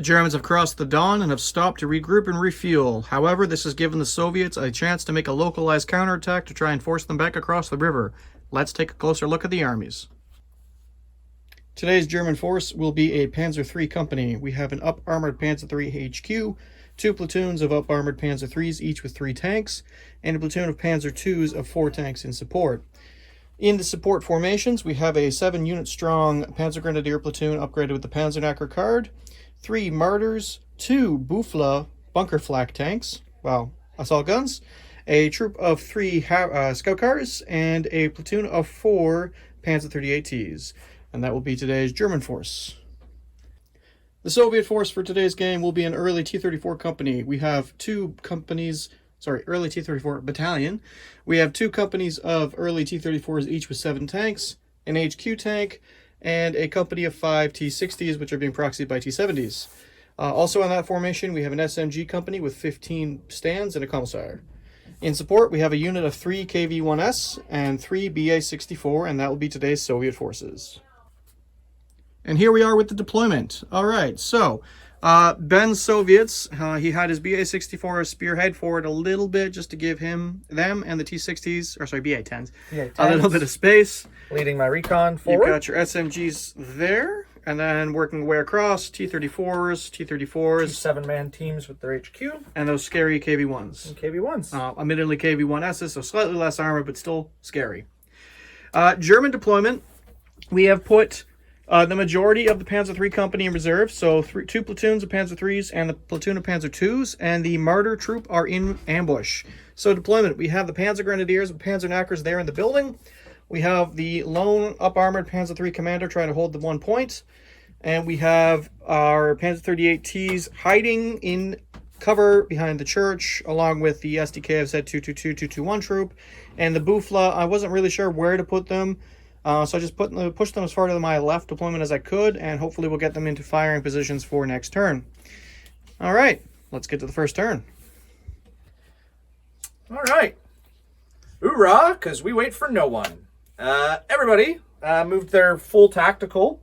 The Germans have crossed the Don and have stopped to regroup and refuel. However, this has given the Soviets a chance to make a localized counterattack to try and force them back across the river. Let's take a closer look at the armies. Today's German force will be a Panzer III company. We have an up-armored Panzer III HQ, 2 platoons of up-armored Panzer IIIs, each with 3 tanks, and a platoon of Panzer IIs of 4 tanks in support. In the support formations, we have a 7-unit-strong Panzer Grenadier platoon upgraded with the Panzerknacker card, 3 Martyrs, 2 Bufla bunker flak tanks, assault guns, a troop of 3 scout cars, and a platoon of 4 Panzer 38Ts. And that will be today's German force. The Soviet force for today's game will be an early T-34 company. We have early T-34 battalion. We have 2 companies of early T-34s, each with 7 tanks, an HQ tank, and a company of 5 T-60s, which are being proxied by T-70s. Also on that formation, we have an SMG company with 15 stands and a commissar. In support, we have a unit of 3 KV-1S and 3 BA-64, and that will be today's Soviet forces. And here we are with the deployment. All right, so Ben's Soviets, he had his BA-64 spearhead forward a little bit just to give them and the T-60s, BA-10s, a little bit of space. Leading my recon forward. You've got your SMGs there, and then working your way across, T-34s, T-34s. 7-man teams with their HQ. And those scary KV-1s. And KV-1s. Admittedly KV-1Ss, so slightly less armor, but still scary. German deployment, we have put the majority of the Panzer III company in reserve, so 2 platoons of Panzer IIIs and the platoon of Panzer IIs, and the Martyr troop are in ambush. So deployment, we have the Panzer Grenadiers and Panzerknackers there in the building. We have the lone up-armored Panzer III commander trying to hold the 1 point. And we have our Panzer 38Ts hiding in cover behind the church, along with the SDK of Z 222-221 troop. And the Bufla, I wasn't really sure where to put them. So I just pushed them as far to my left deployment as I could, and hopefully we'll get them into firing positions for next turn. All right, let's get to the first turn. All right. Hoorah, because we wait for no one. Everybody moved their full tactical.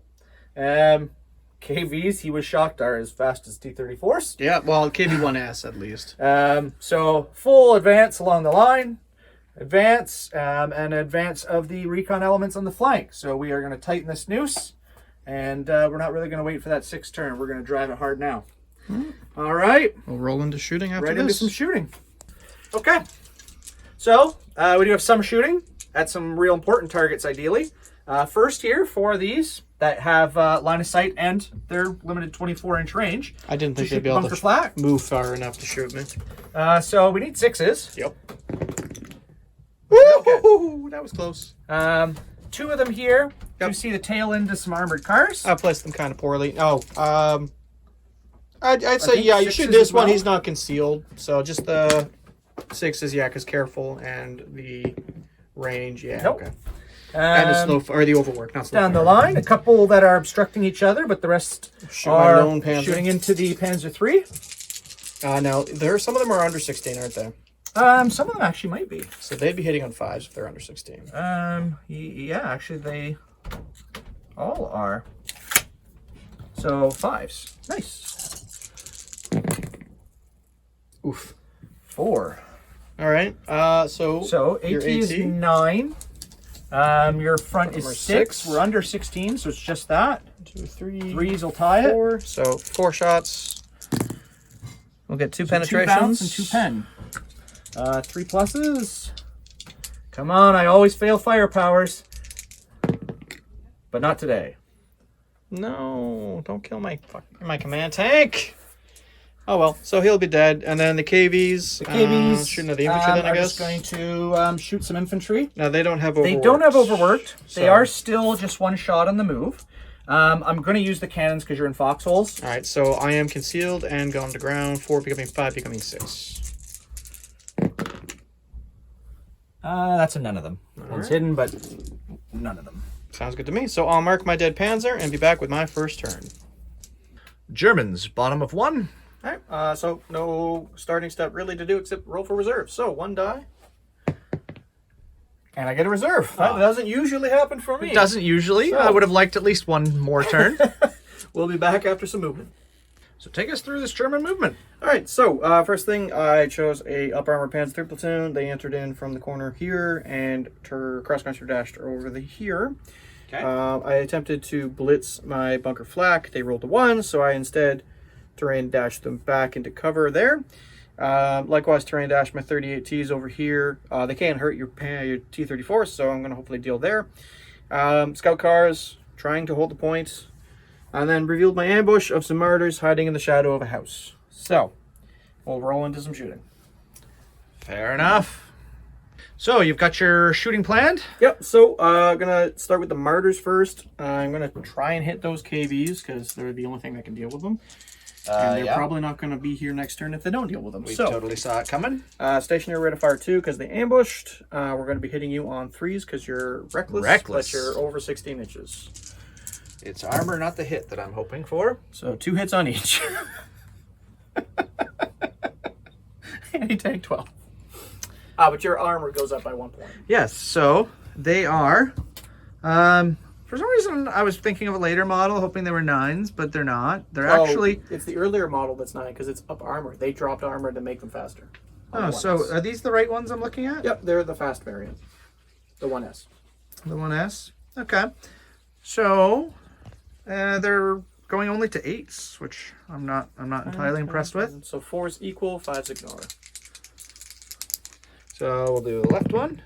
KVs, he was shocked, are as fast as T-34s. Yeah, well, KV-1S at least. So full advance along the line. Advance, and advance of the recon elements on the flank. So we are going to tighten this noose, and we're not really going to wait for that 6th turn. We're going to drive it hard now. All right. We'll roll into shooting after right this. Into some shooting. Okay. So we do have some shooting at some real important targets, ideally. First here, 4 of these that have line of sight and they're limited 24-inch range. I didn't think they'd be able to move far enough to shoot me. So we need 6s. Yep. Woo! That was close. 2 of them here. Yep. You see the tail end of some armored cars. I placed them kind of poorly. I'd say, yeah, you shoot this one. He's not concealed. So just the 6s, yeah, because careful, and the range, yeah. Nope. Okay. And the the overwork, not slow. Down the line, a couple that are obstructing each other, but the rest are shooting into the Panzer III. Now, some of them are under 16, aren't they? Some of them actually might be. So they'd be hitting on 5s if they're under 16. Yeah, actually they all are. So 5s. Nice. Oof. 4. All right. So AT is 9. Your front is 6. We're under 16, so it's just that. 2, 3. 3s will tie 4. it. So 4 shots. We'll get 2 penetrations. 2 bounce and 2 pen. 3 pluses. Come on, I always fail firepowers. But not today. No, don't kill my command tank. Oh well, so he'll be dead. And then the KVs. The KVs shooting at the infantry then, I guess. Just going to shoot some infantry. No, they don't have overworked. They don't have overworked. So. They are still just 1 shot on the move. I'm going to use the cannons because you're in foxholes. All right, so I am concealed and gone to ground. 4 becoming 5, becoming 6. That's a none of them. One's hidden, but none of them. Sounds good to me. So I'll mark my dead Panzer and be back with my first turn. Germans, bottom of 1. All right, so no starting step really to do except roll for reserve. So 1 die. And I get a reserve. That doesn't usually happen for me. It doesn't usually. So, I would have liked at least 1 more turn. We'll be back after some movement. So take us through this German movement. All right, so first thing, I chose a up armor Panzer III platoon. They entered in from the corner here and cross country dashed over here. Okay. I attempted to blitz my bunker flak. They rolled a 1, so I instead terrain dashed them back into cover there. Likewise, terrain dashed my 38Ts over here. They can't hurt your T-34, so I'm going to hopefully deal there. Scout cars trying to hold the point. And then revealed my ambush of some martyrs hiding in the shadow of a house. So, we'll roll into some shooting. Fair enough. So, you've got your shooting planned? Yep, so I'm going to start with the martyrs first. I'm going to try and hit those KVs because they're the only thing that can deal with them. And they're probably not going to be here next turn if they don't deal with them. We totally saw it coming. Stationary rate of fire 2 because they ambushed. We're going to be hitting you on 3s because you're reckless. But you're over 16 inches. It's armor, not the hit that I'm hoping for. So 2 hits on each. And you take 12. But your armor goes up by 1 point. Yes, so they are... for some reason, I was thinking of a later model, hoping they were 9s, but they're not. They're actually... It's the earlier model that's 9 because it's up armor. They dropped armor to make them faster. Oh, so are these the right ones I'm looking at? Yep, they're the fast variant. The 1S. The 1S? Okay. So... they're going only to 8s, which I'm not entirely impressed with. So 4's equal, 5's ignore. So we'll do the left one.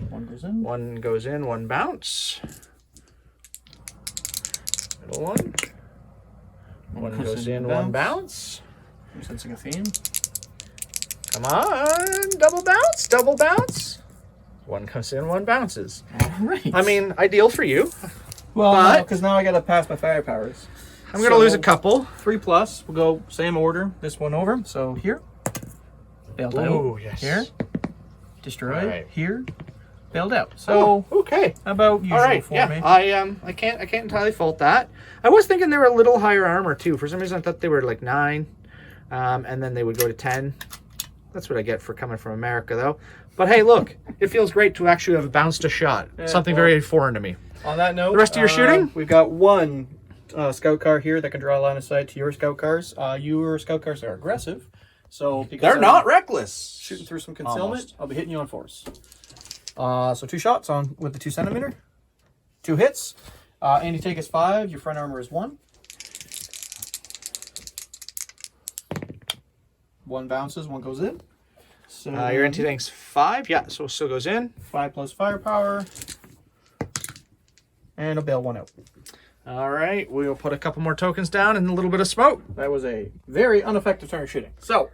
1 goes in. 1 goes in, 1 bounce. Middle one. 1 goes in, 1 bounce. I'm sensing a theme. Come on, double bounce, double bounce. 1 goes in, 1 bounces. All right. I mean, ideal for you. Well, because now I got to pass my fire powers. I'm going to lose a couple. 3+. We'll go same order. This one over. So here. Bailed out. Yes. Here. Destroy. Right. Here. Bailed out. So okay. About usual all right. for Yeah. me. I can't entirely fault that. I was thinking they were a little higher armor too. For some reason I thought they were like 9. And then they would go to 10. That's what I get for coming from America though. But hey, look, it feels great to actually have bounced a shot. Something very foreign to me. On that note, the rest of your shooting? We've got 1 scout car here that can draw a line of sight to your scout cars. Your scout cars are aggressive, so because they're not reckless. Shooting through some concealment, Almost. I'll be hitting you on 4s. So 2 shots on with the 2 centimeter, 2 hits. Anti-take is 5. Your front armor is 1. 1 bounces, 1 goes in. So Your anti-tank's 5. Yeah, so it still goes in. 5 plus firepower. And a bail 1 out. All right, we'll put a couple more tokens down and a little bit of smoke. That was a very ineffective turn of shooting. So,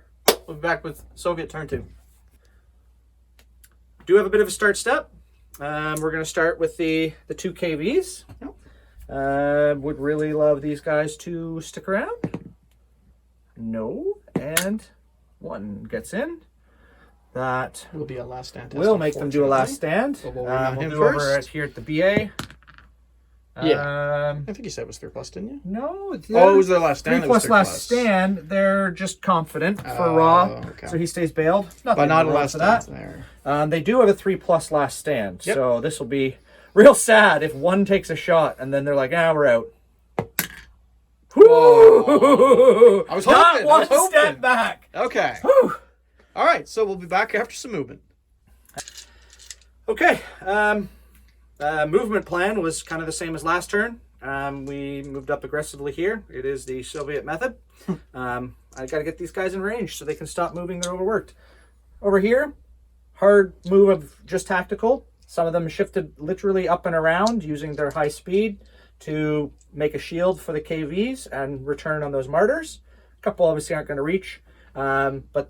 we'll be back with Soviet turn 2. Do have a bit of a start step. We're going to start with the 2 KVs. Would really love these guys to stick around. No, and 1 gets in. That Will be a last stand test. will make them do a last stand. So we'll We'll him do first. over at here at the BA. I think you said it was 3+, didn't you? No. It was their last stand. 3 plus last stand. They're just confident for Raw, okay. so he stays bailed. Nothing But not a wrong last for that. stand there. They do have a 3+ last stand, Yep. so this will be real sad if 1 takes a shot and then they're like, we're out. Whoa. I was Not hoping. one step back. Okay. Whew. All right, so we'll be back after some movement. Okay. Movement plan was kind of the same as last turn. We moved up aggressively here. It is the Soviet method. I got to get these guys in range so they can stop moving. They're overworked. Over here, hard move of just tactical. Some of them shifted literally up and around using their high speed to make a shield for the KVs and return on those martyrs. A couple obviously aren't going to reach, but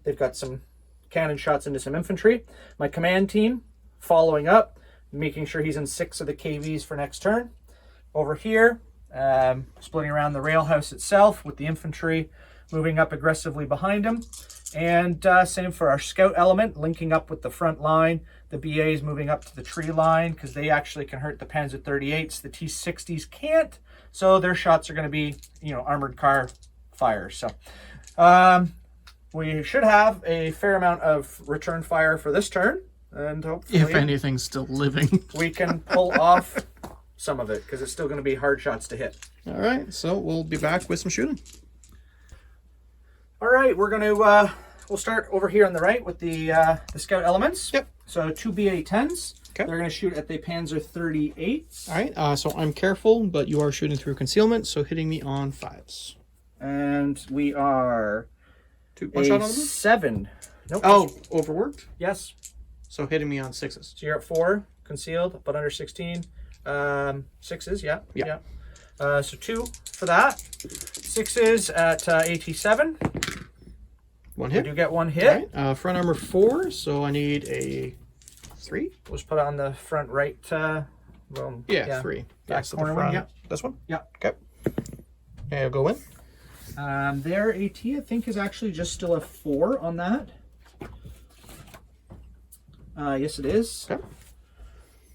they've got some cannon shots into some infantry. My command team following up, making sure he's in 6 of the KVs for next turn. Over here, splitting around the railhouse itself with the infantry moving up aggressively behind him. And same for our scout element, linking up with the front line. The BAs moving up to the tree line because they actually can hurt the Panzer 38s. The T60s can't, so their shots are going to be, armored car fire. So we should have a fair amount of return fire for this turn, and hopefully, If anything's still living. we can pull off some of it because it's still going to be hard shots to hit. All right, so we'll be back with some shooting. All right, we're going to we'll start over here on the right with the scout elements. Yep. So 2 BA-10s. Okay. They're going to shoot at the Panzer 38s. All right. So I'm careful, but you are shooting through concealment, so hitting me on 5s. And we are 2 one shot on the move? 7. Nope. Oh, overworked. Yes. So hitting me on 6s. So you're at 4 concealed, but under 16. 6s. Yeah. Yeah. So 2 for that. 6s at AT7. 1 We hit. do get 1 hit. All right. Front armor 4, so I need a 3. We'll just put it on the front right. Yeah, 3. Back Yes, corner one, yeah. This one? Yeah. Okay. Okay, I'll go in. Their AT, I think, is actually just still a 4 on that. Yes, it is. Okay.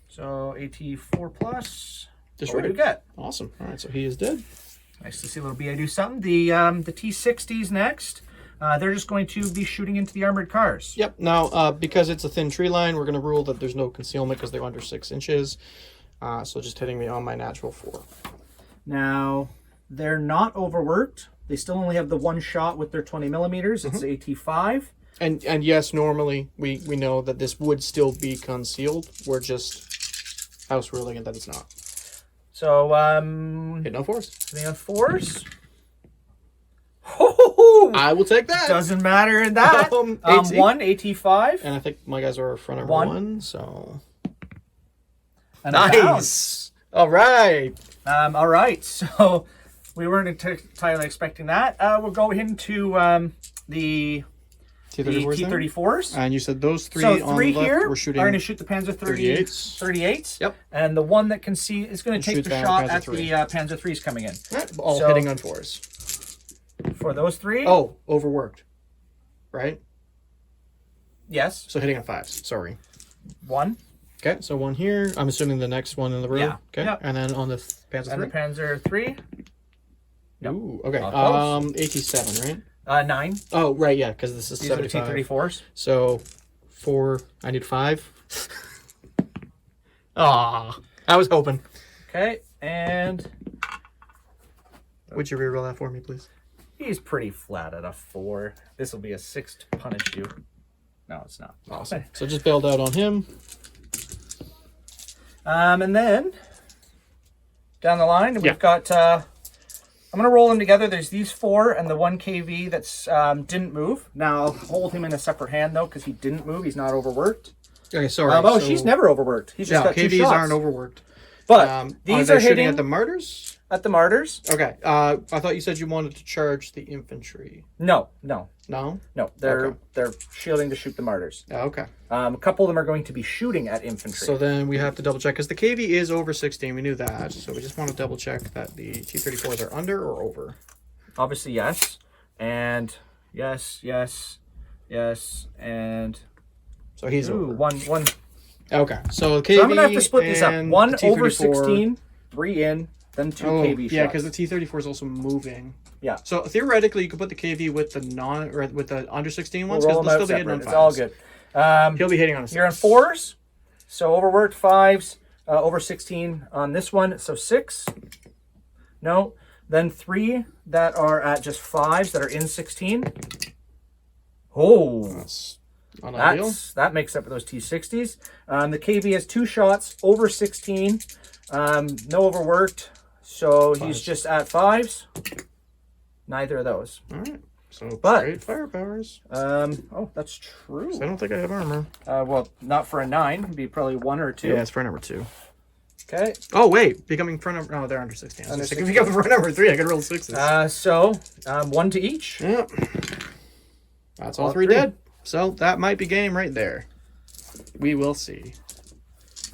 So AT 4 plus. Just What do ready. we get? Awesome. All right, so he is dead. Nice to see little BA do something. The T60s next. They're just going to be shooting into the armored cars. Yep. Now, because it's a thin tree line, we're going to rule that there's no concealment because they're under 6 inches. So just hitting me on my natural 4. Now, they're not overworked. They still only have the 1 shot with their 20 millimeters. It's AT5. And yes, normally we know that this would still be concealed. We're just house ruling it that it's not. So, Hit no 4s. hitting on 4s. Ho-ho-ho! I will take that. Doesn't matter in that. 1 AT5. And I think my guys are front armor 1, so And a bounce. All right. All right. So we weren't entirely expecting that. We'll go into the T-34s. And you said those 3 So on 3 the left here were shooting are going to shoot the Panzer 38s. 38s. Yep. And the one that can see is going to take shoot the that shot Panzer at III. the Panzer 3s coming in. all So- hitting on 4s. For those 3? Oh, overworked. Right? Yes. So hitting on 5s. Sorry. 1. Okay, so 1 here. I'm assuming the next one in the row. Yeah. Okay. Yep. And then on the Panzer And the 3. Panzer 3. Nope. Ooh, okay. Close. 87, right? 9. Oh, right, yeah, because this is These are the 75. T-34s. So 4, I need 5. Aw, I was hoping. Okay. And Would you reroll that for me, please? he's pretty flat at a 4. This will be a 6 to punish you. No, it's not. Awesome. So just bailed out on him. And then down the line, Yeah. we've got. I'm gonna roll them together. There's these 4 and the 1 KV that's didn't move. Now I'll hold him in a separate hand though because he didn't move. He's not overworked. Okay, sorry. Oh, so, she's never overworked. He's just Yeah, got 2 KVs shots. aren't overworked. But these they are shooting hitting at the martyrs? at the martyrs. Okay. I thought you said you wanted to charge the infantry. No. No? They're Okay. shielding to shoot the martyrs. Oh, okay. A couple of them are going to be shooting at infantry. So then we have to double check because the KV is over 16. We knew that. So we just want to double check that the T-34s are under or over. Obviously, yes, and yes, and So he's ooh, over. one. Okay. So KV So I'm gonna have to split these up. and 1 the over T-34 16, 3 in, then 2 Oh, KV shots. yeah, because the T-34 is also moving. Yeah. So theoretically, you could put the KV with the with the under 16 ones We'll roll because them they'll out still be hitting on separate. It's 5s. all good. He'll be hitting on a 6. You're on 4s, so overworked 5s, over 16 on this one, so 6. No, then 3 that are at just 5s that are in 16. Oh, That's unideal. that makes up for those T60s. The KV has 2 shots over 16, no overworked, so he's Fives. just at 5s. Neither of those. All right. So But- straight firepowers. Oh, that's true. So I don't think I have armor. Well, not for a 9. It'd be probably 1 or 2. Yeah, it's for number 2. Okay. Oh wait, becoming front number. Oh, they're under 16. I was Under just thinking, if you go for number 3, I could roll 6s. So 1 to each. Yep. That's all All 3 3. dead. So that might be game right there. We will see.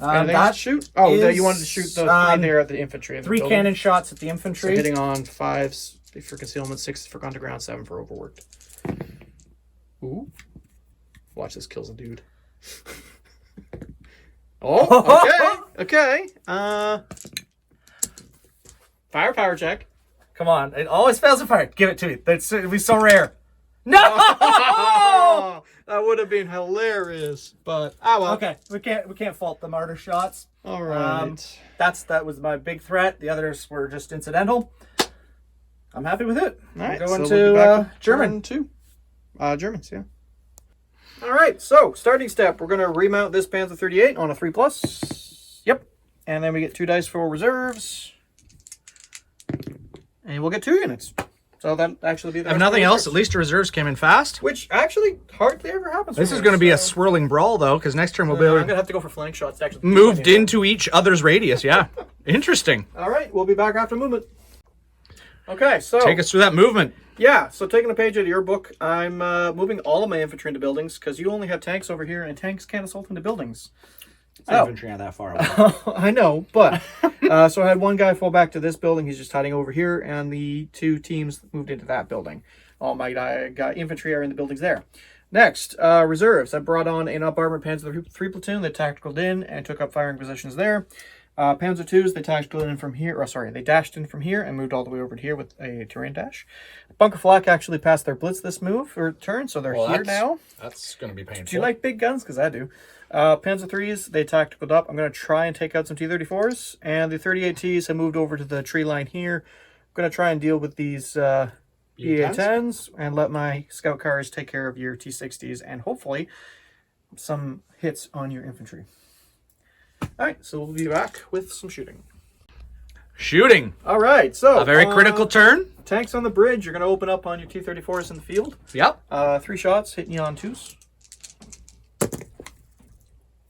Anything else That to shoot? Oh, is, you wanted to shoot the 3 there at the infantry. in the 3 building. cannon shots at the So infantry. hitting on 5s for concealment, 6 for underground, 7 for overworked. Ooh. Watch this kills a dude. Oh, okay. Firepower check. Come on, it always fails to fire. Give it to me. It'd be so rare. No. Oh, that would have been hilarious, but well. Okay, we can't fault the martyr shots. All right. That was my big threat. The others were just incidental. I'm happy with it. All right, We're going so we'll be to back with German. turn 2. Germans, yeah. All right, so starting step, we're going to remount this Panzer 38 on a 3+. Yep. And then we get 2 dice for reserves. And we'll get 2 units. So that actually be the If nothing else, at least the reserves came in fast. which actually hardly ever happens. This is going to be a swirling brawl, though, because next turn we'll be I'm able going to to have to go for flank shots to actually moved into each other's radius. Yeah. Interesting. All right, we'll be back after movement. Okay, so Take us through that movement. yeah, so taking a page out of your book, I'm moving all of my infantry into buildings because you only have tanks over here, and tanks can't assault into buildings. Infantry not that far away. I know, but so I had one guy fall back to this building. He's just hiding over here, and the 2 teams moved into that building. All my got infantry are in the buildings there. Next, reserves. I brought on an up armored Panzer 3 platoon. They tacticaled in and took up firing positions there. Panzer 2s, they tacticaled in from here. Or sorry, they dashed in from here and moved all the way over to here with a terrain dash. Bunker Flak actually passed their blitz this move or turn, so they're here now. That's going to be painful. Do you like big guns? Because I do. Panzer 3s, they tacticaled up. I'm going to try and take out some T-34s. And the 38Ts have moved over to the tree line here. I'm going to try and deal with these BA-10s and let my scout cars take care of your T-60s and hopefully some hits on your infantry. All right, so we'll be back with some shooting. Shooting. All right, so A very critical turn. tanks on the bridge. You're going to open up on your T-34s in the field. Yep. 3 shots hitting you on 2s.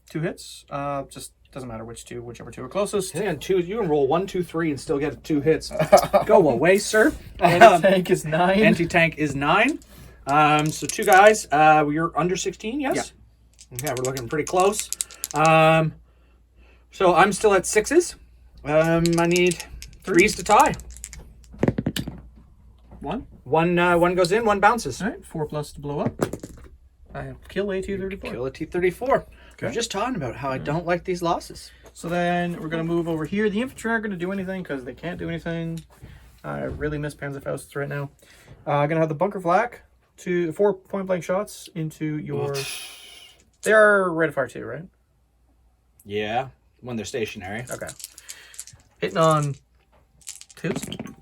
2 hits. Just doesn't matter which 2, whichever 2 are closest. And 2, you can roll 1, 2, 3 and still get 2 hits. Go away, sir. Anti-tank is 9. Anti-tank is 9. So 2 guys. We're under 16, yes? Yeah, we're looking pretty close. So I'm still at 6s. I need 3s to tie. 1. One goes in, 1 bounces. All right, 4+ to blow up. I kill a T-34. Kill a T-34. We're just talking about how I don't like these losses. So then we're going to move over here. The infantry aren't going to do anything because they can't do anything. I really miss Panzerfausts right now. I'm going to have the bunker flak to 4 point-blank shots into your... They are rate of fire too, right? Yeah, when they're stationary. Okay. Hitting on 2s.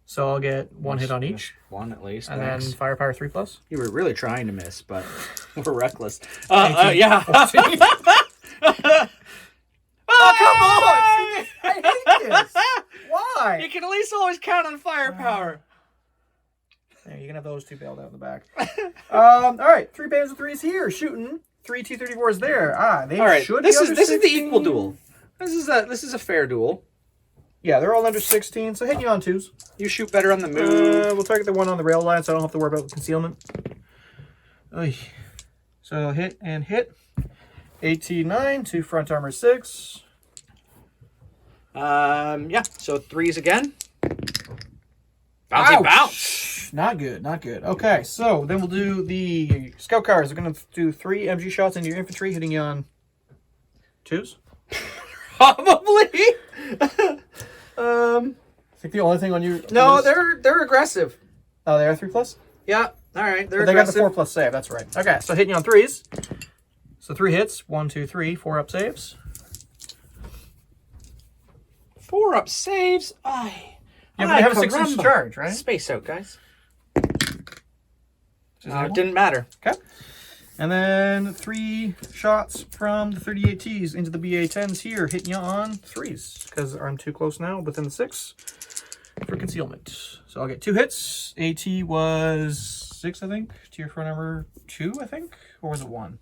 So I'll get 1 hit on each. 1 at least. And thanks. then firepower 3+. You were really trying to miss, but we're reckless. 18, yeah. 14. Oh, come on! I hate this. Why? You can at least always count on firepower. Yeah, you can have those 2 bailed out in the back. All right, 3 Panzer 3s here shooting. 3 T-34s there. They All right, should. this be is under this is the 16. equal duel. This is a fair duel. Yeah, they're all under 16. So hitting you on 2s. You shoot better on the move. We'll target the one on the rail line, so I don't have to worry about concealment. Oy. So hit and hit. AT-9 to front armor 6. Yeah. So 3s again. Bouncy bounce. Not good, not good. Okay, so then we'll do the scout cars. We're going to do 3 MG shots into your infantry, hitting you on 2s. Probably. I think the only thing on you... No, they're aggressive. Oh, they are 3+? Yeah. All right. They're But they got aggressive. the 4+ save, that's right. Okay, so hitting you on 3s. So 3 hits, 1, 2, 3, 4 up saves. 4 up saves. Aye. Yeah, but they have a 6-inch charge, right? Space out, guys. It didn't matter. Okay. And then 3 shots from the 38Ts into the BA-10s here, hitting you on 3s, because I'm too close now, within the 6 for concealment. So I'll get 2 hits. AT was 6, I think. To your front armor 2, I think? Or was it 1?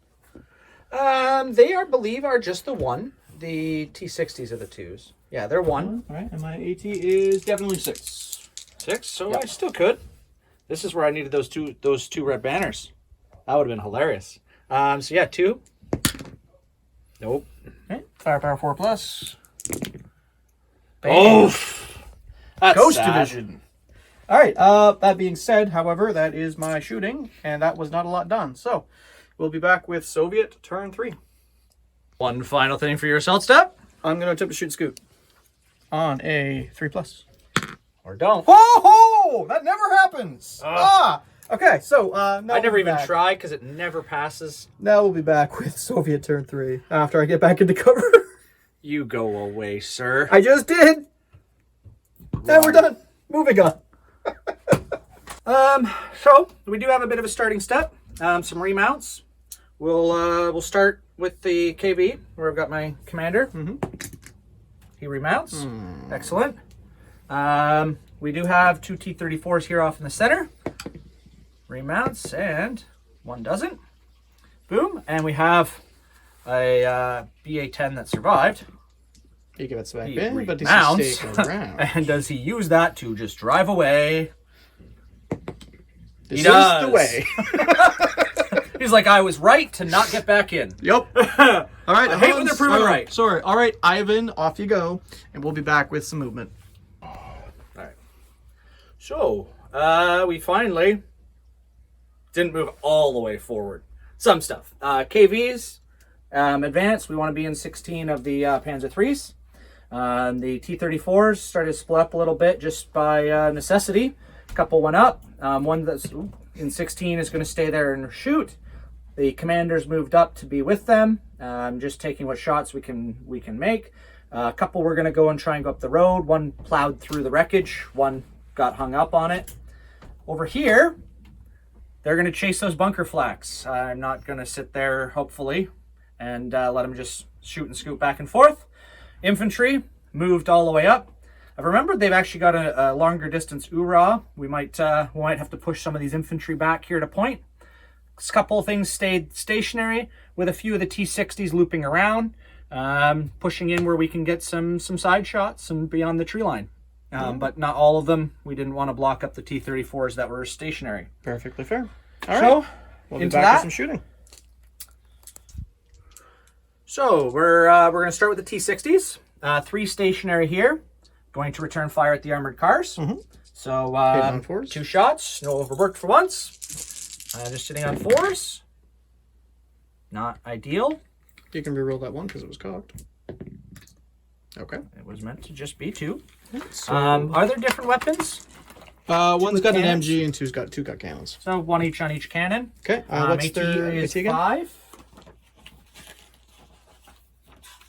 They believe are just the 1. The T-60s are the 2s. Yeah, they're 1. All right, and my AT is definitely 6. 6, so Yep. I still could. This is where I needed those two red banners. That would have been hilarious. So yeah, 2. Nope. Okay. Firepower 4+. Oh, that's Ghost sad. Division. All right. That being said, however, that is my shooting, and that was not a lot done. So we'll be back with Soviet turn 3. One final thing for your assault step. I'm going to attempt to shoot Scoot on a 3+. Or don't. Ho! That never happens. Okay. So now I never we'll be even back. try because it never passes. Now we'll be back with Soviet turn 3 after I get back into cover. You go away, sir. I just did. And we're done. Moving on. So we do have a bit of a starting step. Some remounts. We'll start with the KB, where I've got my commander. He remounts. Excellent. We do have two T-34s here off in the center. Remounts, and one doesn't. Boom. And we have a BA-10 that survived. He gets back He in, but remounts. he's staying around. And does he use that to just drive away? This He does. is the way. He's like, I was right to not get back in. Yep. All right. I hate when they're proven right. Sorry. All right, Ivan, off you go, and we'll be back with some movement. All right. So, we finally didn't move all the way forward. Some stuff. KVs, advanced. We want to be in 16 of the Panzer IIIs. The T-34s started to split up a little bit just by necessity. A couple went up. One that's in 16 is going to stay there and shoot. The commanders moved up to be with them, just taking what shots we can make. A couple we're going to go and try and go up the road. One plowed through the wreckage. One got hung up on it. Over here, they're going to chase those bunker flaks. I'm not going to sit there, hopefully, and let them just shoot and scoot back and forth. Infantry moved all the way up. I've remembered they've actually got a longer distance URA. We might have to push some of these infantry back here to point. A couple of things stayed stationary, with a few of the T-60s looping around, pushing in where we can get some side shots and beyond the tree line. But not all of them. We didn't want to block up the T-34s that were stationary. Perfectly fair. All right. So, We'll be into back that. with some shooting. So we're going to start with the T-60s. 3 stationary here. Going to return fire at the armored cars. So Hitting on 4s. 2 shots. No overworked for once. Just sitting on 4s. Not ideal. You can reroll that one because it was cocked. Okay. It was meant to just be 2. So, Are there different weapons? one's got an cannons? MG and two got cannons. So 1 each on each cannon. Okay. What's AT their is AT again? 5.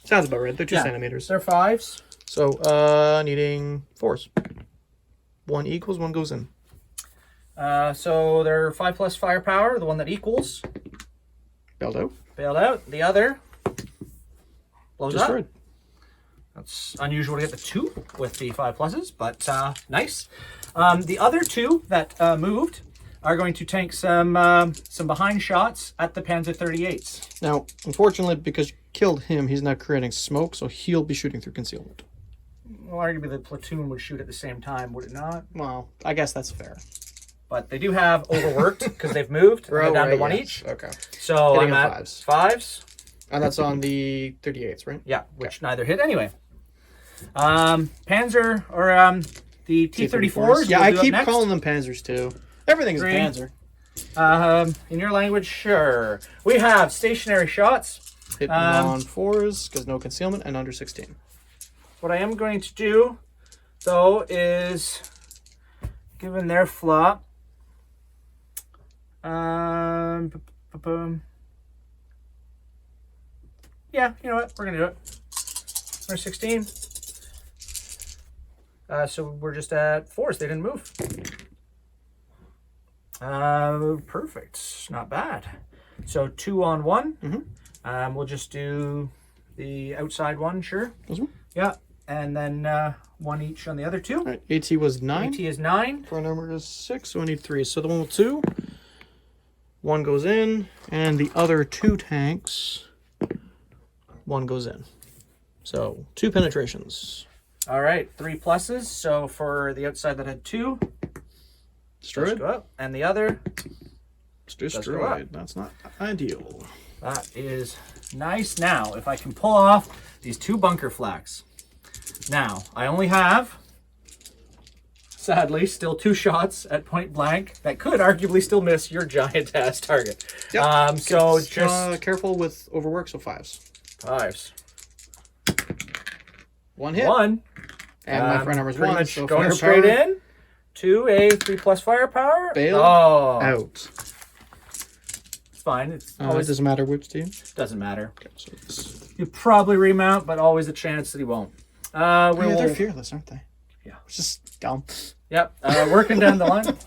Sounds about right. They're 2 Yeah. centimeters. They're 5s. So, needing 4s. 1 equals, 1 goes in. So they're 5+ firepower. The one that equals Bailed out. bailed out. The other blows up. Destroyed. That's unusual to get the 2 with the 5+s, but nice. The other 2 that moved are going to tank some behind shots at the Panzer 38s. Now, unfortunately, because you killed him, he's not creating smoke, so he'll be shooting through concealment. Well, arguably the platoon would shoot at the same time, would it not? Well, I guess that's fair. But they do have overworked because they've moved. They're down to 1 each. Okay. So Hitting I'm on at 5s. 5s. And that's on the 38s, right? Yeah, which neither hit anyway. Panzer, or the T-34s. Yeah, we'll I do up keep next. calling them Panzers too. Everything's a Agree. Panzer. In your language, sure. We have stationary shots. Hitting on 4s, because no concealment, and under 16. What I am going to do, though, is, given their flop, yeah, you know what? We're going to do it. We're 16. So we're just at 4s. They didn't move. Perfect. Not bad. So 2 on 1. We'll just do the outside one, sure. This one? Yeah. And then 1 each on the other 2. All right, AT was 9. AT is 9. For number is 6, so I need 3. So the one with 2. 1 goes in, and the other 2 tanks, 1 goes in. So 2 penetrations. All right, 3 pluses. So for the outside that had 2, Destroyed. go up, and the other, It's go destroyed. up. That's not ideal. that is nice. Now, if I can pull off these 2 bunker flaks. Now, I only have, sadly, still 2 shots at point blank that could arguably still miss your giant ass target. Yep. So Just, just careful with overwork, so 5s. 5s. 1 hit. 1. And my friend number's pretty 1, much so going firepower straight in to a 3+ firepower. Bail Oh, out. it's fine. It It always doesn't matter which team. doesn't matter. Okay, so it's... You probably remount, but always a chance that he won't. Yeah, We'll they're fearless, aren't they? Yeah. It's just dumb. Yep. Working down the line.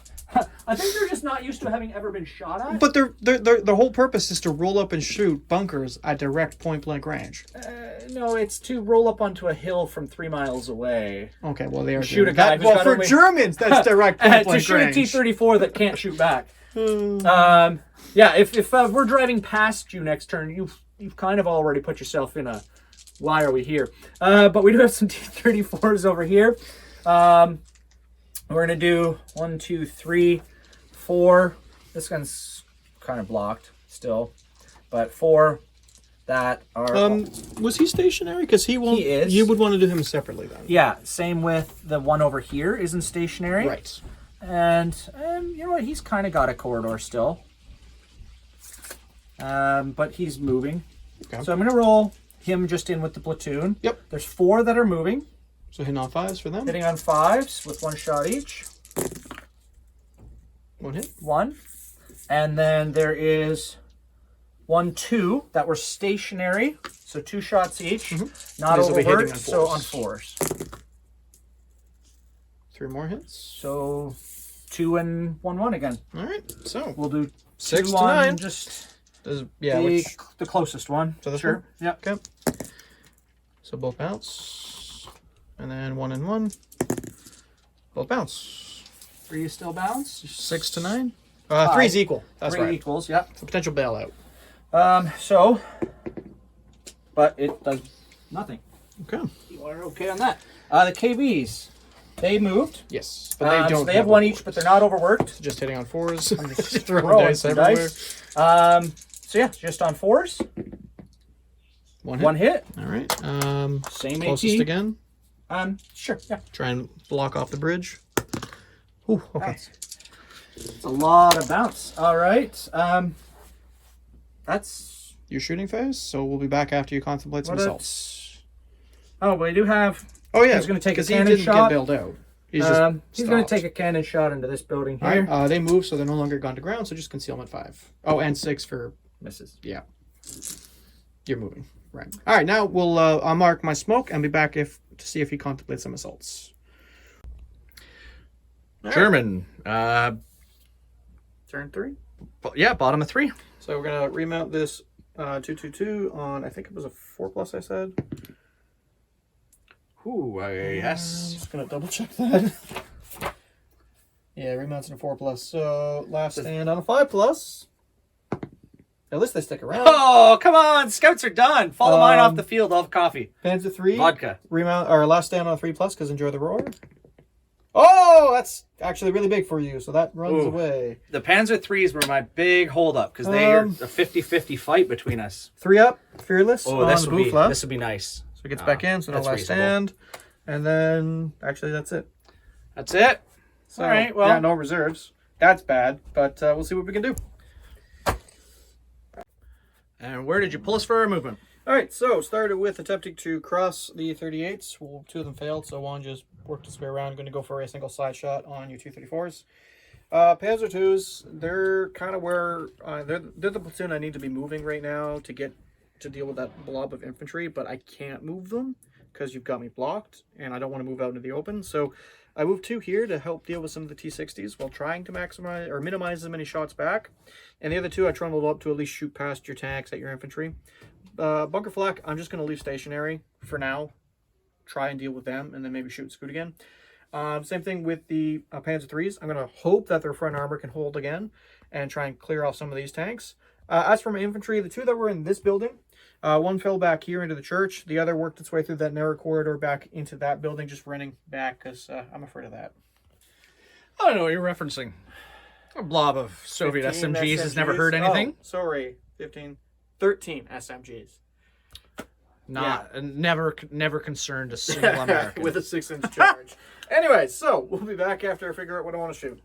I think they're just not used to having ever been shot at. But the whole purpose is to roll up and shoot bunkers at direct point blank range. No, it's to roll up onto a hill from 3 miles away. Okay, well they are Shoot doing a guy that. who's Well, got for only- Germans, that's direct point To blank shoot range. a T-34 that can't shoot back. Yeah, if we're driving past you next turn, you've kind of already put yourself in a why are we here? But we do have some T-34s over here. We're gonna do 1, 2, 3, 4. This gun's kind of blocked still, but 4 that are. Was he stationary? Because he won't. He is. You would want to do him separately then. Yeah, same with the one over here isn't stationary. Right. And you know what? He's kind of got a corridor still. But he's moving. Okay. So I'm going to roll him just in with the platoon. Yep. There's 4 that are moving. So hitting on 5s for them. Hitting on 5s with 1 shot each. 1 hit. 1. And then there is 1, 2 that were stationary. So 2 shots each. Not These will be hitting overt, on so 4s. on 4s. 3 more hits. So 2 and 1, 1 again. All right. So We'll do 6 2 to on 9. just Yeah. the closest one. So this Sure. one? Yeah. Okay. So both bounce, and then 1 and 1. Both bounce. 3 is still bounce. 6 to 9. 3's equal. That's 3 right. equals, yeah. So potential bailout. But it does nothing. Okay. You are okay on that. The KBs, they moved. Yes, but they don't. So they have 1 each, but they're not overworked. just hitting on 4s. Just throwing throwing dice some everywhere. dice. So yeah, just on 4s. 1 hit. 1 hit. All right. Same Closest AT. again. Sure. Yeah. Try and block off the bridge. Ooh. Okay. Bounce. It's a lot of bounce. All right. That's Your shooting phase. So we'll be back after you contemplate some what assaults. it's. Oh, we do have. Oh yeah. He's going to take a 'cause he cannon didn't shot. get bailed out. He's He's going to stopped. take a cannon shot into this building All here. right. They move, so they're no longer gone to ground. So just concealment 5. Oh, and 6 for Misses. yeah. You're moving. Right. All right. Now we'll I'll mark my smoke and be back to see if he contemplates some assaults. German. Turn 3. Yeah, bottom of 3. So we're gonna remount this 222 on. I think it was a 4+ I said. Ooh, I'm yes. just gonna double check that. Yeah, remounts in a 4+. So last stand on a 5+. At least they stick around. Oh, come on. Scouts are done. Follow mine off the field. I'll have coffee. Panzer 3. Vodka. Remount or last stand on a 3+, because enjoy the roar. Oh, that's actually really big for you, so that runs Ooh. away. The Panzer 3s were my big holdup because they are a 50-50 fight between us. 3 up, fearless. Oh, on this the would be Bufla. this would be nice. So it gets back in, so no that's last reasonable. stand. And then, actually, that's it. That's it. So, All right, well- yeah, no reserves. That's bad, but we'll see what we can do. And where did you pull us for our movement? All right, so started with attempting to cross the 38s. Well, 2 of them failed, so one just worked its way around. Going to go for a single side shot on your 234s. Panzer 2s, they're kind of where they're the platoon I need to be moving right now to get to deal with that blob of infantry, but I can't move them because you've got me blocked, and I don't want to move out into the open. So I moved 2 here to help deal with some of the T60s while trying to maximize or minimize as many shots back. And the other 2 I trundled up to at least shoot past your tanks at your infantry. Bunker flak, I'm just going to leave stationary for now. Try and deal with them, and then maybe shoot and scoot again. Same thing with the Panzer 3s. I'm going to hope that their front armor can hold again and try and clear off some of these tanks. As for my infantry, the 2 that were in this building, one fell back here into the church. The other worked its way through that narrow corridor back into that building, just running back because I'm afraid of that. I don't know what you're referencing. A blob of Soviet 15 SMGs has never heard SMGs. anything. Oh, sorry, 13 SMGs. Never concerned a single American. With a 6-inch charge. Anyway, so we'll be back after I figure out what I want to shoot.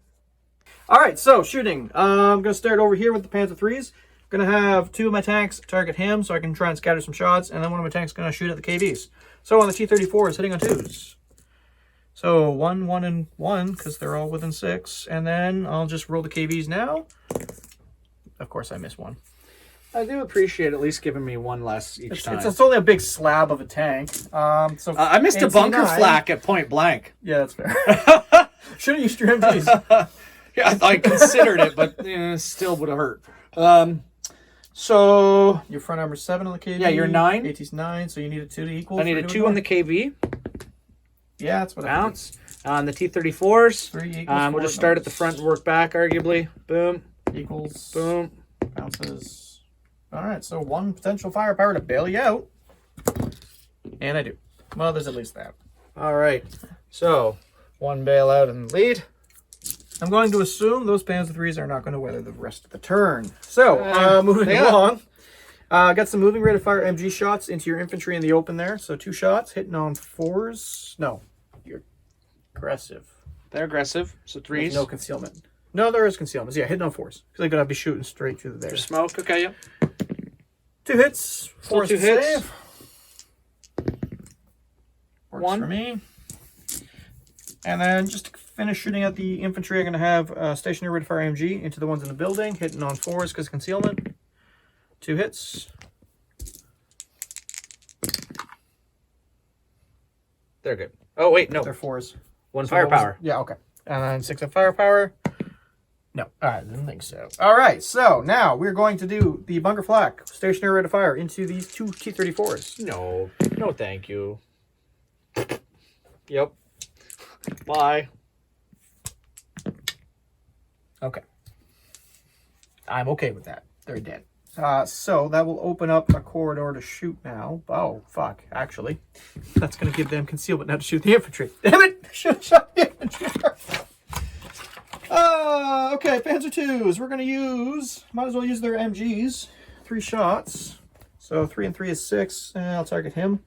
All right, so shooting. I'm going to start over here with the Panzer 3s. I'm going to have 2 of my tanks target him so I can try and scatter some shots, and then one of my tanks is going to shoot at the KVs. So on the T-34s, hitting on 2s. So 1, 1, and 1, because they're all within 6. And then I'll just roll the KVs now. Of course, I missed one. I do appreciate at least giving me one less each time. It's only a big slab of a tank. So I missed a bunker 89. flak at point blank. Yeah, that's fair. Should have used your MGs. Yeah, I considered it, but still would have hurt. So Your front armor's 7 on the KV. Yeah, you're 9. AT's 9, so you need a 2 to equal. I need a 2 on the KV. Yeah, that's what Bounce. On the T-34s. 3 equals. We'll 4 just start at the front and work back, arguably. Boom. Equals. Boom. Bounces. All right, so 1 potential firepower to bail you out. And I do. Well, there's at least that. All right. So, 1 bailout in the lead. I'm going to assume those Panzer IIIs are not going to weather the rest of the turn. So, moving yeah. along. Got some moving rate of fire MG shots into your infantry in the open there. So 2 shots, hitting on 4s. No, you're aggressive. They're aggressive. So 3s. There's no concealment. No, there is concealment. Yeah, hitting on 4s. Because they're going to be shooting straight through there. Just smoke. Okay, yep. 2 hits. 4 2 hits. Save. Works 1 for me. And then just to finish shooting at the infantry, I'm going to have stationary rate of fire MG into the ones in the building, hitting on 4s because concealment. 2 hits. They're good. Oh, wait, no. They're 4s. 1 So firepower. Yeah, okay. And then 6 of firepower. No, I didn't think so. All right, so now we're going to do the bunker flak, stationary rate of fire, into these 2 T-34s. No. No, thank you. Yep. Bye. Okay. I'm okay with that. They're dead. So that will open up a corridor to shoot now. Oh, fuck. Actually, that's going to give them concealment now to shoot the infantry. Damn it! Should have shot the infantry first. Okay, Panzer IIs. We're going to use, might as well use their MGs. 3 shots. So 3 and 3 is 6. And I'll target him.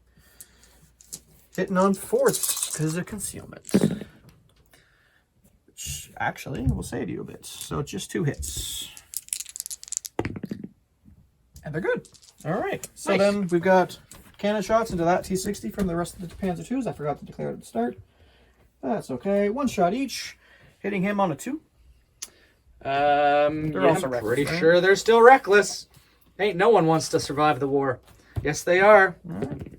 Hitting on 4s because of concealment. Which actually will save you a bit. So just 2 hits. And they're good. All right. So Nice. then we've got cannon shots into that T-60 from the rest of the Panzer IIs. I forgot to declare it at the start. That's okay. 1 shot each. Hitting him on a 2. They're also I'm reckless, pretty right? sure they're still reckless. Ain't no one wants to survive the war. Yes, they are. All right.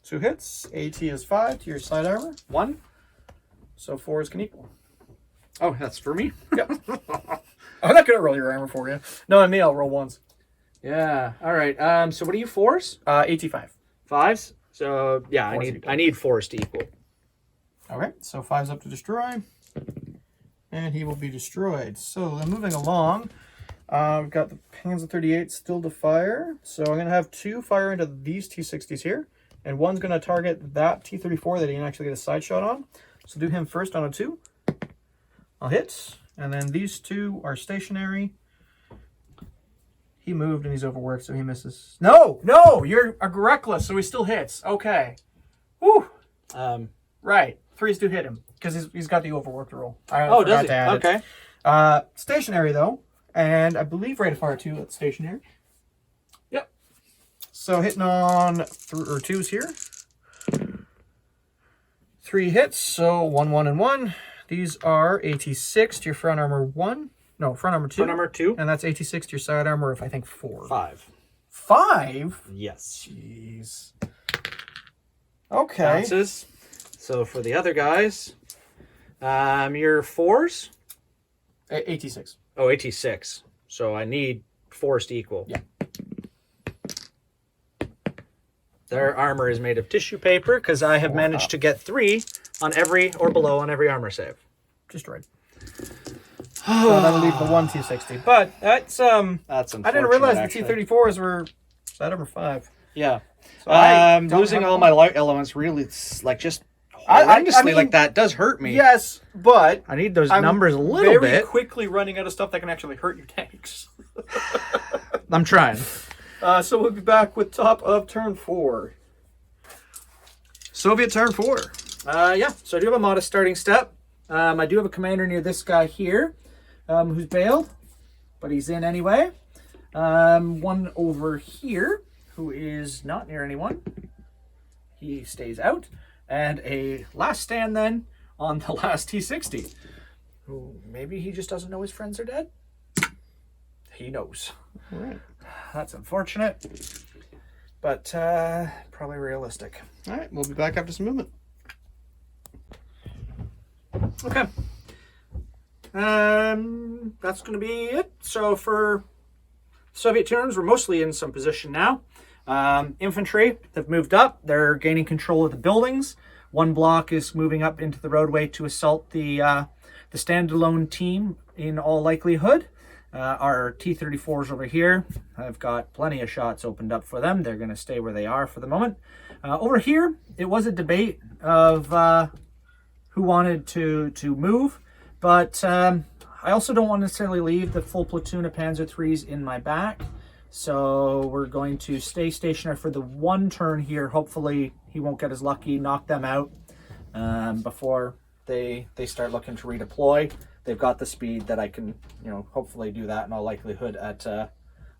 2 hits. AT is 5 to your side armor. 1. So 4s can equal. Oh, that's for me. Yep. I'm not going to roll your armor for you. No, I mean, I'll roll 1s. Yeah. All right. So what are you, 4s? AT5. 5s? So yeah, 4s equal. I need 4s to equal. Okay, so 5's up to destroy. And he will be destroyed. So then moving along, we've got the Panzer 38 still to fire. So I'm going to have 2 fire into these T-60s here. And 1's going to target that T-34 that he can actually get a side shot on. So do him first on a 2. I'll hit. And then these 2 are stationary. He moved and he's overworked, so he misses. No, you're reckless, so he still hits. Okay. Whew. Right. 3s do hit him because he's got the overworked roll. I Oh, forgot does he? to add it. Okay. Stationary though, and I believe rate of fire 2 at stationary. Yep. So hitting on 2s here. 3 hits, so 1, 1, and 1. These are AT6 to your front armor 1. No, front armor 2. Front armor 2. And that's AT6 to your side armor of I think 4. 5. 5? Yes. Jeez. Okay. Bounces. So for the other guys, your 4s? AT6. Oh, AT6. So I need 4s to equal. Yeah. Their armor is made of tissue paper because I have managed to get 3 on every or below on every armor save. Destroyed. So that'll leave the 1 T-60. But that's That's I didn't realize actually. the T-34s were side armor 5. Yeah. So I don't losing have all one. my light elements really, like, just I horrendously mean, like that does hurt me. Yes, but I need those I'm numbers a little very bit. quickly running out of stuff that can actually hurt your tanks. I'm trying. So we'll be back with top of turn 4. Soviet turn 4. Yeah, so I do have a modest starting step. I do have a commander near this guy here, who's bailed, but he's in anyway. One over here, who is not near anyone. He stays out. And a last stand then on the last T-60. Who maybe he just doesn't know his friends are dead? he knows. All right. That's unfortunate, but probably realistic. All right. We'll be back after some movement. Okay. That's going to be it. So for Soviet tuners, we're mostly in some position now. Infantry have moved up. They're gaining control of the buildings. One block is moving up into the roadway to assault the standalone team in all likelihood. Our T-34s over here have got plenty of shots opened up for them. They're going to stay where they are for the moment. Over here, it was a debate of who wanted to move, but I also don't want to necessarily leave the full platoon of Panzer IIIs in my back. So we're going to stay stationary for the one turn here. Hopefully he won't get as lucky, knock them out before they start looking to redeploy. They've got the speed that I can, hopefully do that in all likelihood at a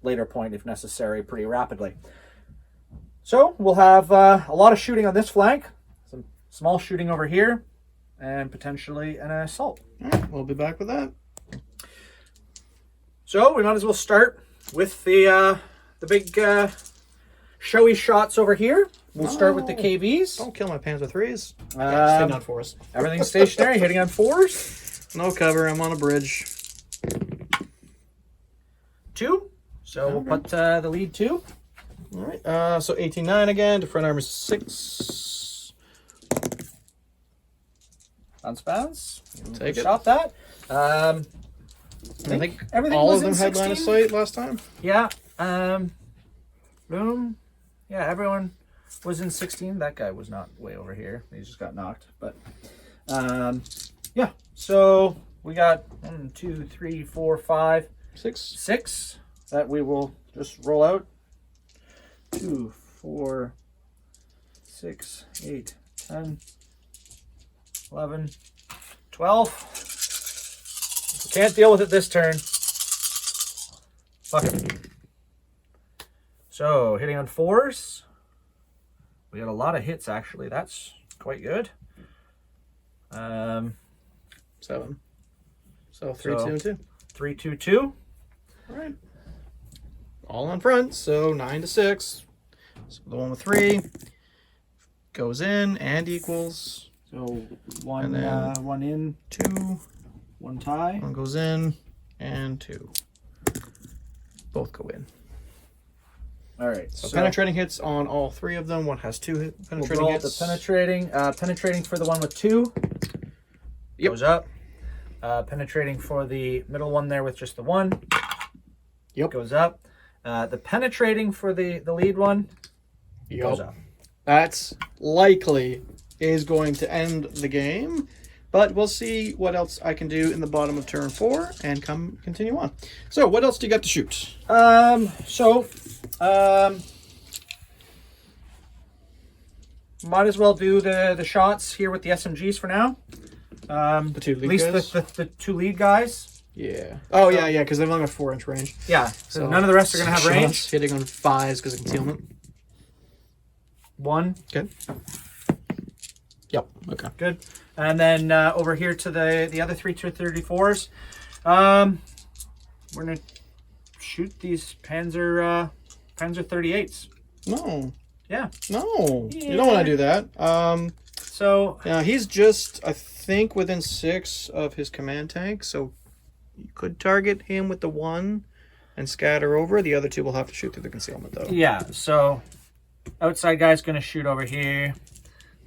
later point if necessary, pretty rapidly. So we'll have a lot of shooting on this flank, some small shooting over here, and potentially an assault. All right, we'll be back with that. So we might as well start with the big showy shots over here. We'll start with the KVs. Don't kill my Panzer IIIs. Stay on 4s. Everything's stationary, hitting on 4s. No cover. I'm on a bridge. 2. So we'll put the lead 2. All right. So 18-9 again to front armor 6. Bounce. Take it. Shot that. I think everything all was of them in had line of 16. sight last time. Yeah. Boom. Yeah, everyone was in 16. That guy was not way over here. He just got knocked. But yeah. So we got 1, 2, 3, 4, 5, 6 that we will just roll out. 2, 4, 6, 8, 10, 11, 12. Can't deal with it this turn. Fuck it. So, hitting on 4s. We got a lot of hits, actually. That's quite good. 7. So 3, 2, and 2. 3, 2, 2. All right. All on front. So 9 to 6. So the one with 3 goes in and equals. So one, And then 1 in, 2. 1 tie. 1 goes in and 2. Both go in. All right. So penetrating hits on all 3 of them. One has 2 penetrating we'll roll hits. the penetrating. Penetrating for the one with 2 goes up. Penetrating for the middle one there with just the 1 goes up. The penetrating for the lead one goes up. That's likely is going to end the game, but we'll see what else I can do in the bottom of turn 4 and continue on. So what else do you got to shoot? Might as well do the shots here with the SMGs for now. The 2 lead at least guys? the 2 lead guys. Yeah. Oh, yeah, because they've only got 4-inch range. Yeah, so none of the rest are going to have range. Shots hitting on 5s because of concealment. 1. Okay. Yep. Okay. Good. And then over here to the other 3 234s. We're going to shoot these Panzer 38s. No. Yeah. No. You don't want to do that. So yeah, he's just, I think, within 6 of his command tank, so you could target him with the 1 and scatter over. The other 2 will have to shoot through the concealment, though. yeah, so outside guy's going to shoot over here.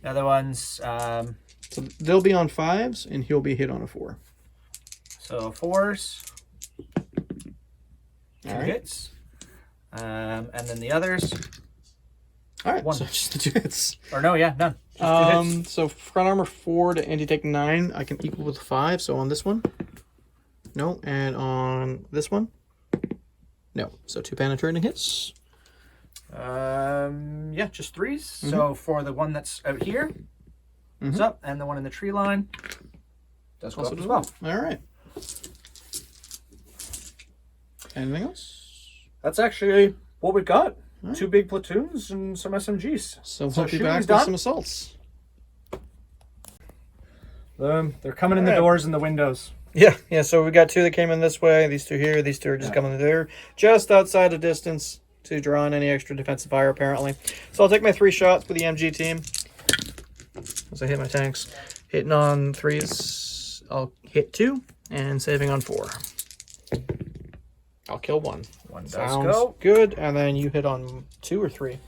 The other ones, So they'll be on 5s, and he'll be hit on a 4. so 4s. 2 All right. hits. And then the others. All right, 1. so just the 2 hits. Or no, yeah, none. Just 2 hits. So front armor 4 to anti-tank 9, I can equal with 5, so on this one. No, and on this one. No, so 2 penetrating hits. Yeah, just 3s. So for the one that's out here, it's up, and the one in the tree line does go Also up as does well. All right. Anything else? That's actually what we got. Right. 2 big platoons and some SMGs. So we'll be shooting's back with done. some assaults. They're coming in All the right. doors and the windows. Yeah. So we got 2 that came in this way. These 2 here. These 2 are just coming there, just outside of distance to draw on any extra defensive fire, apparently. So I'll take my 3 shots for the MG team as I hit my tanks. Hitting on 3s, I'll hit 2, and saving on 4. I'll kill 1. 1 does Sounds go. good. And then you hit on 2 or 3.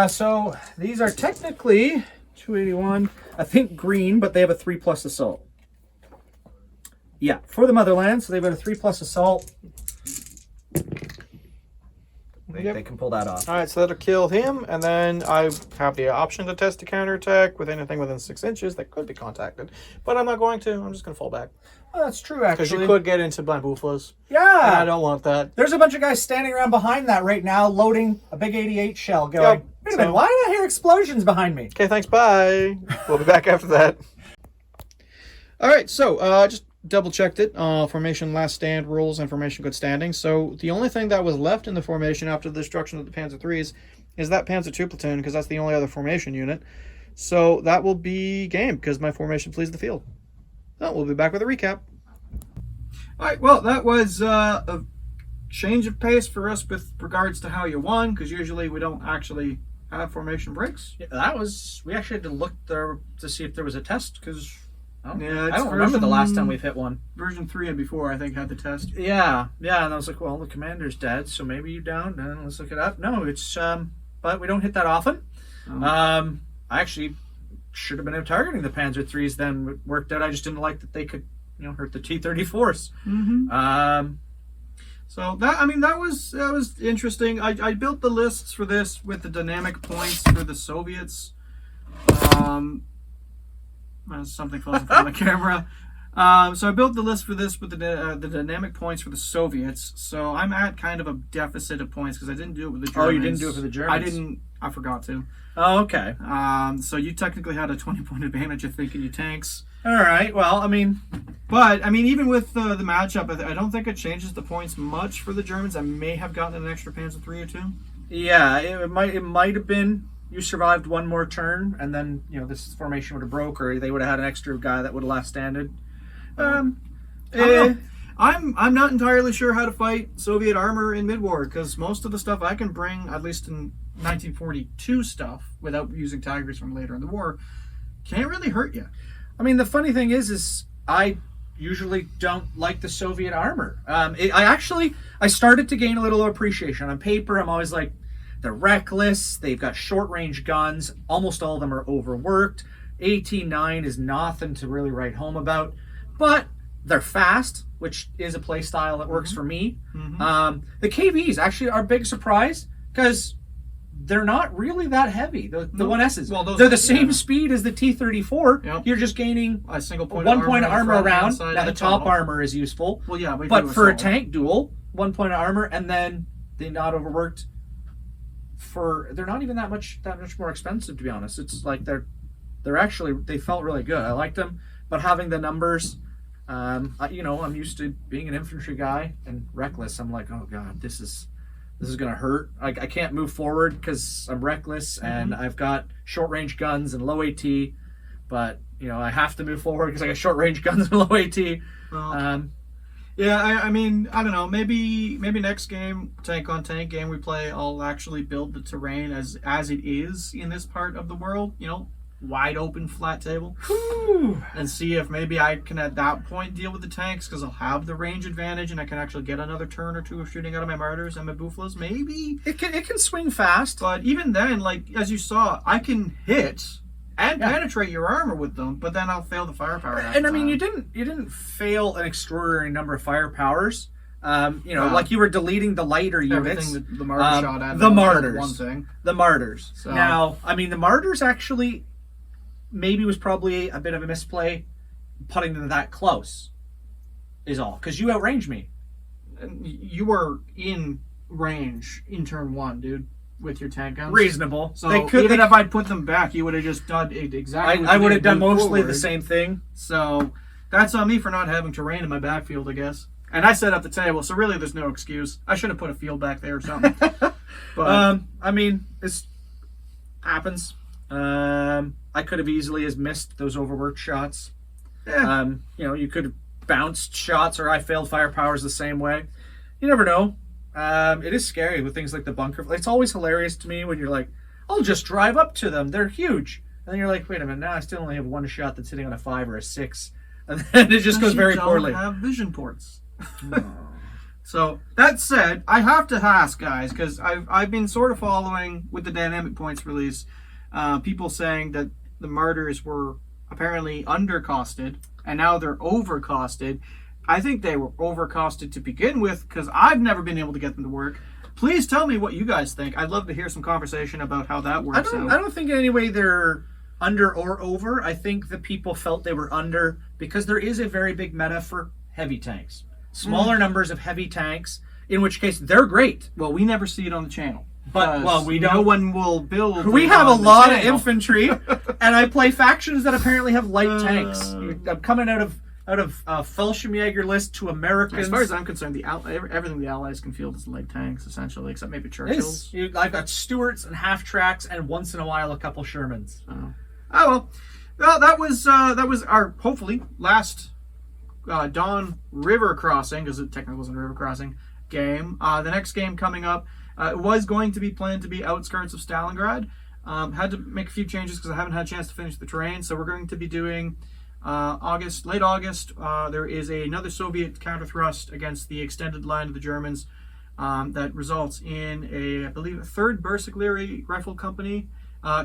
So these are technically 281. I think green, but they have a 3+ assault. Yeah, for the motherland, so they've got a 3+ assault. They can pull that off. All right, so that'll kill him, and then I have the option to test a counterattack with anything within 6 inches that could be contacted, but I'm not going to. I'm just going to fall back. Well, that's true, actually. Because you could get into bambooflas. Yeah. And I don't want that. There's a bunch of guys standing around behind that right now, loading a big 88 shell, going, wait a minute, why did I hear explosions behind me? Okay, thanks, bye. We'll be back after that. All right, so just double-checked it. Formation last stand rules and formation good standing. So the only thing that was left in the formation after the destruction of the Panzer IIIs is that Panzer II platoon, because that's the only other formation unit. So that will be game, because my formation flees the field. So we'll be back with a recap. All right, well, that was a change of pace for us with regards to how you won, because usually we don't actually have formation breaks. Yeah, that was, we actually had to look there to see if there was a test, because I don't remember version- the last time we've hit one. Version 3 and before, I think, had the test. Yeah, and I was like, well, the commander's dead, so maybe you down, and let's look it up. No, it's, but we don't hit that often. I actually should have been out targeting the Panzer IIIs then. It worked out. I just didn't like that they could, hurt the T-34s. So that was interesting. I built the lists for this with the dynamic points for the Soviets. Something falls in front of the camera. So I built the list for this with the dynamic points for the Soviets. So I'm at kind of a deficit of points because I didn't do it with the Germans. Oh, you didn't do it for the Germans? I forgot to. Oh, okay. So you technically had a 20-point advantage, I think, in your tanks. All right. Well, But even with the matchup, I don't think it changes the points much for the Germans. I may have gotten an extra Panzer III or 2. Yeah, it might have been you survived one more turn, and then this formation would have broke, or they would have had an extra guy that would have last standed. I'm not entirely sure how to fight Soviet armor in mid-war, because most of the stuff I can bring, at least in 1942 stuff, without using Tigers from later in the war, can't really hurt you. The funny thing is I usually don't like the Soviet armor. I started to gain a little appreciation. On paper, I'm always like, they're reckless, they've got short-range guns, almost all of them are overworked. AT-9 is nothing to really write home about, but they're fast, which is a play style that works for me. The KVs actually are a big surprise, because they're not really that heavy. The 1Ss. Well, they're the same speed as the T-34. Yep. You're just gaining a single point 1 point of of armor around. outside, Now the and top total. armor is useful. Well, yeah, but for a tank duel, 1 point of armor, and then they're not overworked. They're not even that much more expensive, to be honest. It's like they're actually, they felt really good. I liked them, but having the numbers, I'm used to being an infantry guy and reckless. I'm like, oh god, this is gonna hurt. I can't move forward because I'm reckless and I've got short range guns and low AT, but I have to move forward because I got short range guns and low AT. Well, yeah, I don't know. Maybe next game, tank on tank game we play, I'll actually build the terrain as it is in this part of the world. Wide open flat table, and see if maybe I can at that point deal with the tanks, because I'll have the range advantage and I can actually get another turn or two of shooting out of my martyrs and my buffalos. Maybe it can swing fast, but even then, like as you saw, I can hit and penetrate your armor with them, but then I'll fail the firepower. And you didn't fail an extraordinary number of firepowers. Like you were deleting the lighter units. Everything that the martyrs shot at. The martyrs. One thing. The martyrs. So. Now, the martyrs actually maybe was probably a bit of a misplay putting them that close, is all. Because you outranged me. And you were in range in turn 1, dude, with your tank guns. Reasonable. So even if I'd put them back, you would have just done it exactly. I would have done mostly the same thing. So that's on me for not having terrain in my backfield, I guess. And I set up the table, so really there's no excuse. I should have put a field back there or something. But this happens. I could have easily missed those overworked shots. Yeah. You could have bounced shots, or I failed firepower the same way. You never know. It is scary with things like the bunker. It's always hilarious to me when you're like, I'll just drive up to them. They're huge. And then you're like, wait a minute, now I still only have one shot that's hitting on a 5 or a 6. And then it just goes very poorly. You don't have vision ports. So, that said, I have to ask, guys, because I've been sort of following with the dynamic points release, people saying that the martyrs were apparently undercosted, and now they're overcosted. I think they were overcosted to begin with, because I've never been able to get them to work. Please tell me what you guys think. I'd love to hear some conversation about how that works out. I don't think in any way they're under or over. I think the people felt they were under because there is a very big meta for heavy tanks. Smaller numbers of heavy tanks, in which case they're great. Well, we never see it on the channel. But, we don't. No one will build. We have a lot of infantry, and I play factions that apparently have light tanks. I'm coming out of Fallschirmjäger list to Americans. As far as I'm concerned, everything the Allies can field is light tanks, essentially, except maybe Churchills. I've got Stuarts and half tracks, and once in a while a couple Shermans. Well, that was our hopefully last Dawn River Crossing, because it technically wasn't a river crossing game. The next game coming up was going to be planned to be outskirts of Stalingrad. Had to make a few changes because I haven't had a chance to finish the terrain, so we're going to be doing late August. There is another Soviet counter-thrust against the extended line of the Germans that results in I believe, a third Bersaglieri rifle company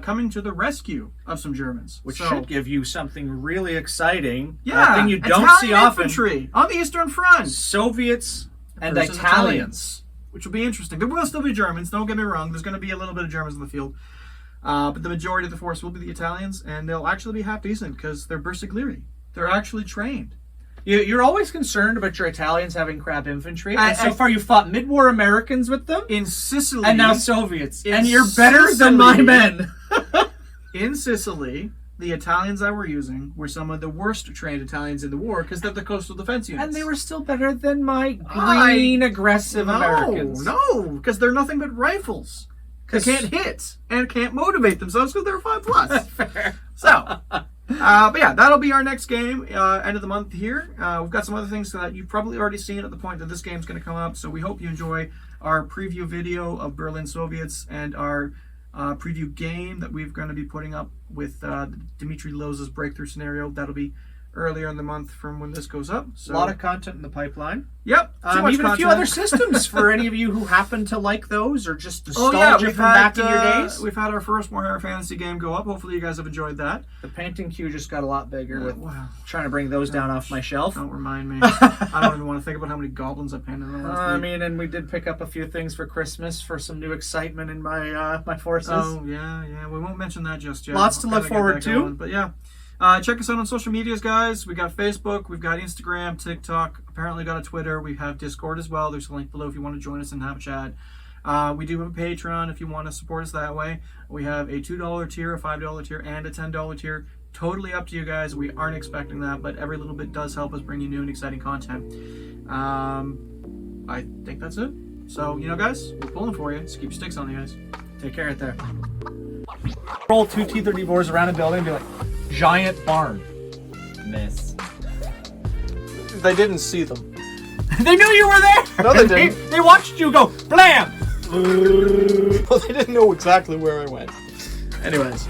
coming to the rescue of some Germans. Which should give you something really exciting. Yeah, a thing you don't Italian see often. Infantry on the Eastern Front. Soviets and Versus Italians. Which will be interesting. There will still be Germans, don't get me wrong. There's going to be a little bit of Germans in the field. But the majority of the force will be the Italians, and they'll actually be half decent because they're Bersaglieri. They're actually trained. You're always concerned about your Italians having crap infantry, and so far you fought mid-war Americans with them. In Sicily. And now Soviets. And you're better than my men. In Sicily, the Italians that we're using were some of the worst trained Italians in the war because they're the coastal defense units. And they were still better than my green, aggressive Americans. No, because they're nothing but rifles. They can't hit and can't motivate themselves because they're 5+. Fair. So, but yeah, that'll be our next game, end of the month here. We've got some other things that you've probably already seen at the point that this game's going to come up. So we hope you enjoy our preview video of Berlin Soviets and our preview game that we're going to be putting up with Dmitry Loz's breakthrough scenario. That'll be earlier in the month from when this goes up. So, a lot of content in the pipeline. Yep. Even a few other systems for any of you who happen to like those or just nostalgia from back in your days. We've had our first Warhammer Fantasy game go up. Hopefully you guys have enjoyed that. The painting queue just got a lot bigger with trying to bring those down off my shelf. Don't remind me. I don't even want to think about how many goblins I painted in the last week. And we did pick up a few things for Christmas for some new excitement in my my forces. Oh, yeah. We won't mention that just yet. Lots to look forward to. Going. But yeah. Check us out on social medias, guys. We got Facebook, we've got Instagram, TikTok, apparently got a Twitter. We have Discord as well. There's a link below if you want to join us and have a chat. We do have a Patreon if you want to support us that way. We have a $2 tier, a $5 tier, and a $10 tier. Totally up to you guys. We aren't expecting that, but every little bit does help us bring you new and exciting content. I think that's it. So, guys, we're pulling for you. Just keep your sticks on you guys. Take care out there. Roll 2 T-34s around a building and be like, giant barn. Miss. They didn't see them. They knew you were there! No, they didn't. They watched you go, blam! Well, they didn't know exactly where I went. Anyways.